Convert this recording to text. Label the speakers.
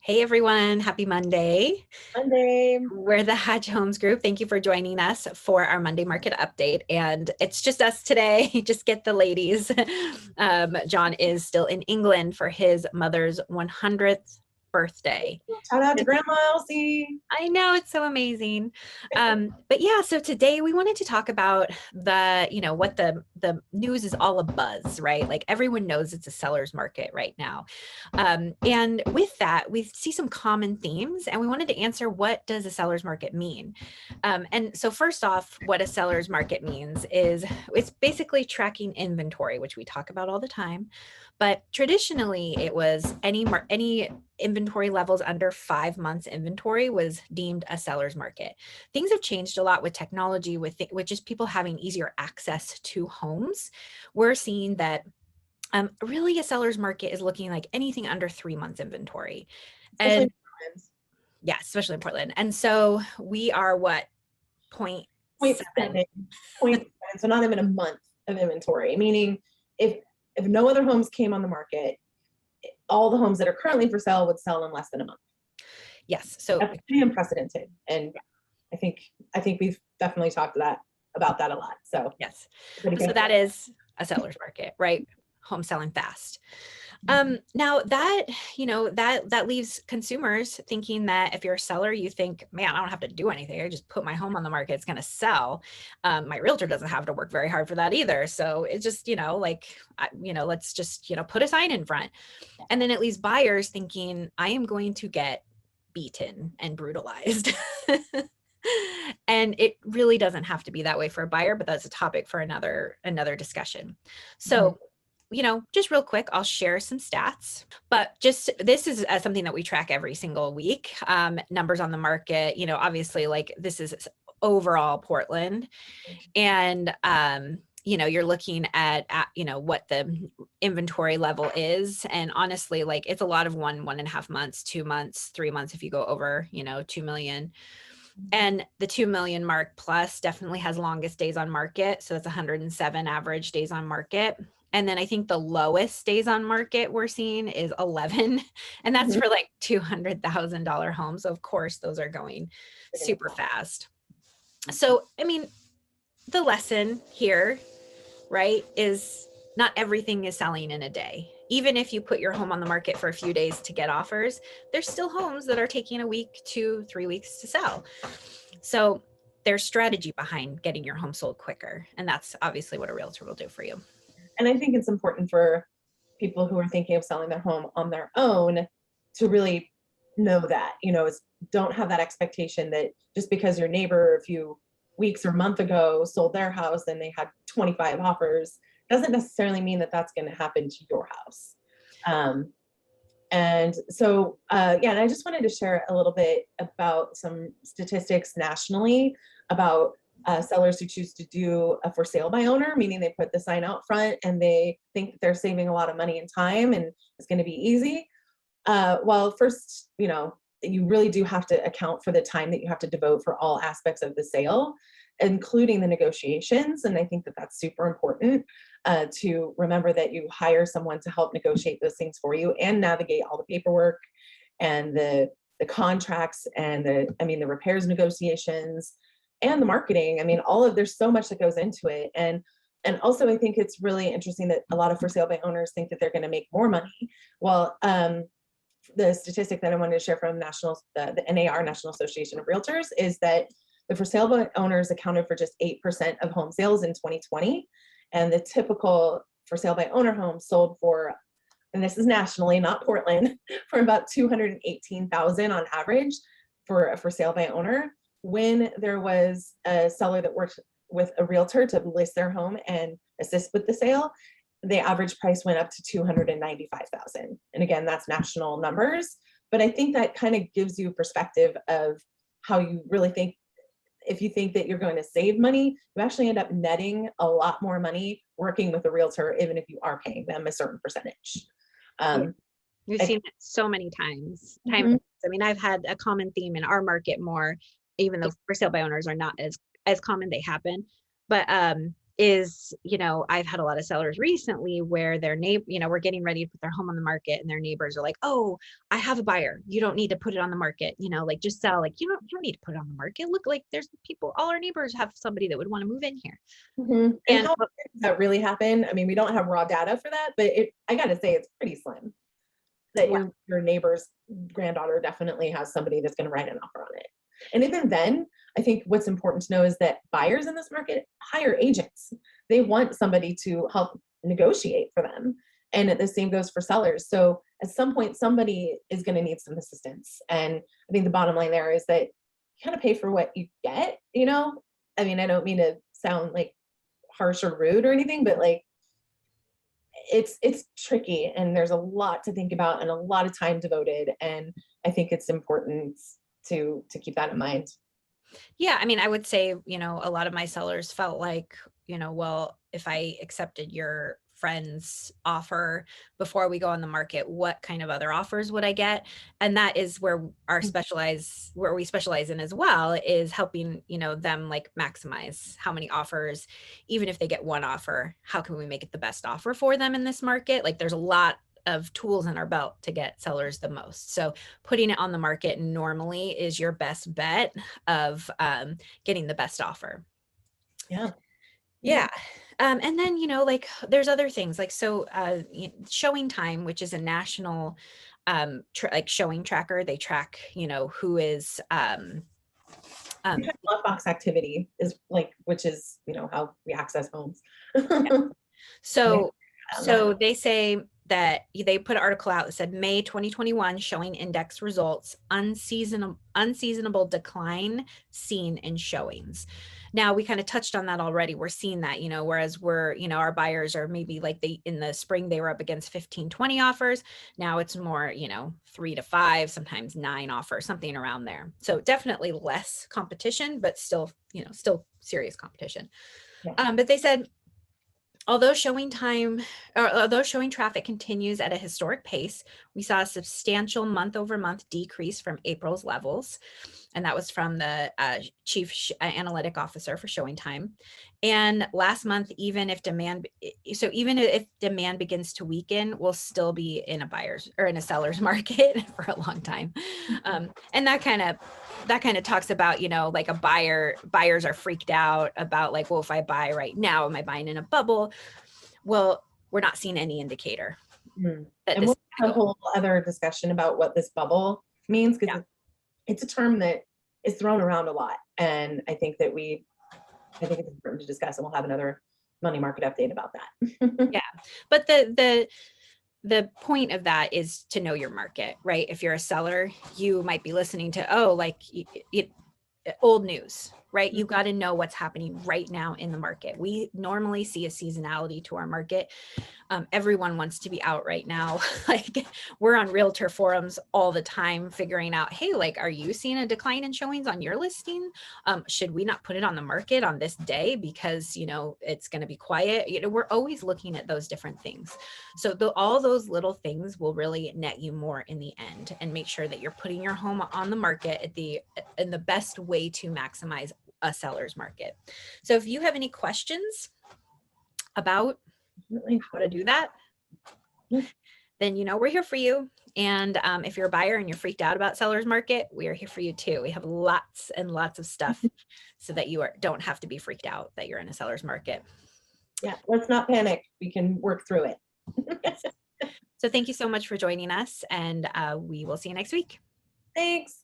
Speaker 1: Hey everyone, happy Monday.
Speaker 2: Monday.
Speaker 1: We're the Hatch Homes Group. Thank you for joining us for our Monday market update. And it's just us today. Just get the ladies. John is still in England for his mother's 100th birthday.
Speaker 2: Shout out to Grandma Elsie.
Speaker 1: I know, it's so amazing. But yeah, so today we wanted to talk about what the news is all a buzz, right? Like everyone knows it's a seller's market right now. And with that, we see some common themes and we wanted to answer, what does a seller's market mean? And so first off, what a seller's market means is it's basically tracking inventory, which we talk about all the time. But traditionally, it was any inventory levels under 5 months inventory was deemed a seller's market. Things have changed a lot with technology, with just people having easier access to homes. We're seeing that really a seller's market is looking like anything under 3 months inventory.
Speaker 2: Especially
Speaker 1: And
Speaker 2: in Portland.
Speaker 1: yeah, especially in Portland. And so we are what, point
Speaker 2: Point
Speaker 1: seven.
Speaker 2: seven. Point seven. So not even a month of inventory. Meaning if no other homes came on the market, all the homes that are currently for sale would sell in less than a month.
Speaker 1: Yes. So
Speaker 2: That's pretty unprecedented. And I think we've definitely talked about that a lot. So
Speaker 1: yes.
Speaker 2: pretty
Speaker 1: So
Speaker 2: good.
Speaker 1: that is a seller's market, right? Home selling fast. Now that, that leaves consumers thinking that if you're a seller, you think, man, I don't have to do anything. I just put my home on the market. It's going to sell. My realtor doesn't have to work very hard for that either. So it's just, let's just, put a sign in front. And then it leaves buyers thinking, I am going to get beaten and brutalized. And it really doesn't have to be that way for a buyer, but that's a topic for another discussion. So just real quick, I'll share some stats, but just this is something that we track every single week. Numbers on the market, obviously, like this is overall Portland, and you're looking at what the inventory level is, and honestly, like it's a lot of 1.5 months, 2 months, 3 months if you go over 2 million. And the 2 million mark plus definitely has longest days on market. So that's 107 average days on market. And then I think the lowest days on market we're seeing is 11. And that's for like $200,000 homes. So of course, those are going super fast. So, I mean, the lesson here, right, is not everything is selling in a day. Even if you put your home on the market for a few days to get offers, there's still homes that are taking a week to 3 weeks to sell. So there's strategy behind getting your home sold quicker. And that's obviously what a realtor will do for you.
Speaker 2: And I think it's important for people who are thinking of selling their home on their own to really know that, don't have that expectation that just because your neighbor a few weeks or month ago sold their house and they had 25 offers doesn't necessarily mean that that's going to happen to your house. And so, and I just wanted to share a little bit about some statistics nationally about sellers who choose to do a for sale by owner, meaning they put the sign out front and they think that they're saving a lot of money and time and it's going to be easy. Well, first, you really do have to account for the time that you have to devote for all aspects of the sale, including the negotiations. And I think that that's super important to remember that you hire someone to help negotiate those things for you and navigate all the paperwork and the contracts and the repairs negotiations and the marketing. I mean, there's so much that goes into it. And also, I think it's really interesting that a lot of for sale by owners think that they're going to make more money. Well, the statistic that I wanted to share from the NAR, National Association of Realtors, is that the for sale by owners accounted for just 8% of home sales in 2020. And the typical for sale by owner home sold for, and this is nationally, not Portland, for about $218,000 on average for a for sale by owner. When there was a seller that worked with a realtor to list their home and assist with the sale, the average price went up to $295,000. And again, that's national numbers. But I think that kind of gives you a perspective of how you really think. If you think that you're going to save money, you actually end up netting a lot more money working with a realtor, even if you are paying them a certain percentage.
Speaker 1: We've seen it so many times. I mean, I've had a common theme in our market more, even though for sale by owners are not as common, they happen. But is, I've had a lot of sellers recently where their neighbor, we're getting ready to put their home on the market and their neighbors are like, oh, I have a buyer. You don't need to put it on the market, like just sell, like, you don't need to put it on the market. Look, like there's people, all our neighbors have somebody that would want to move in here.
Speaker 2: And
Speaker 1: And
Speaker 2: how often does that really happen? I mean, we don't have raw data for that, but I gotta say it's pretty slim that your neighbor's granddaughter definitely has somebody that's gonna write an offer on it. And even then, I think what's important to know is that buyers in this market hire agents. They want somebody to help negotiate for them. And the same goes for sellers. So at some point, somebody is going to need some assistance. And I think the bottom line there is that you kind of pay for what you get, I mean, I don't mean to sound like harsh or rude or anything, but like it's tricky and there's a lot to think about and a lot of time devoted. And I think it's important to keep that in mind.
Speaker 1: yeah, I mean, I would say, a lot of my sellers felt like, well, if I accepted your friend's offer before we go on the market, what kind of other offers would I get? And that is where where we specialize in as well, is helping, them like maximize how many offers, even if they get one offer, how can we make it the best offer for them in this market? Like there's a lot of tools in our belt to get sellers the most. So putting it on the market normally is your best bet of getting the best offer.
Speaker 2: Yeah.
Speaker 1: Yeah. And then, like there's other things like, so Showing Time, which is a national like showing tracker. They track, who is
Speaker 2: Lockbox activity is like, which is, how we access homes.
Speaker 1: So they say that they put an article out that said May 2021 showing index results, unseasonable decline seen in showings. Now we kind of touched on that already. We're seeing that, whereas our buyers are maybe like in the spring, they were up against 15, 20 offers. Now it's more, 3 to 5, sometimes 9 offers, something around there. So definitely less competition, but still, still serious competition.
Speaker 2: Yeah.
Speaker 1: But they said, although showing traffic continues at a historic pace, we saw a substantial month-over-month decrease from April's levels. And that was from the chief analytic officer for Showing Time. And last month, even if demand begins to weaken, we'll still be in a seller's market for a long time. And that kind of talks about, like buyers are freaked out about like, well, if I buy right now, am I buying in a bubble? Well, we're not seeing any indicator.
Speaker 2: And we'll have a whole other discussion about what this bubble means, because it's a term that is thrown around a lot. And I think it's important to discuss, and we'll have another money market update about that.
Speaker 1: Yeah. But the point of that is to know your market, right? If you're a seller, you might be listening to, old news, right? You got to know what's happening right now in the market. We normally see a seasonality to our market. Everyone wants to be out right now. Like we're on realtor forums all the time figuring out, hey, like, are you seeing a decline in showings on your listing? Should we not put it on the market on this day because, it's going to be quiet? We're always looking at those different things. So all those little things will really net you more in the end, and make sure that you're putting your home on the market in the best way to maximize a seller's market. So if you have any questions about how to do that, then we're here for you. And if you're a buyer and you're freaked out about seller's market, we are here for you too. We have lots and lots of stuff so that you don't have to be freaked out that you're in a seller's market.
Speaker 2: Yeah, let's not panic. We can work through it.
Speaker 1: So thank you so much for joining us, and we will see you next week.
Speaker 2: Thanks.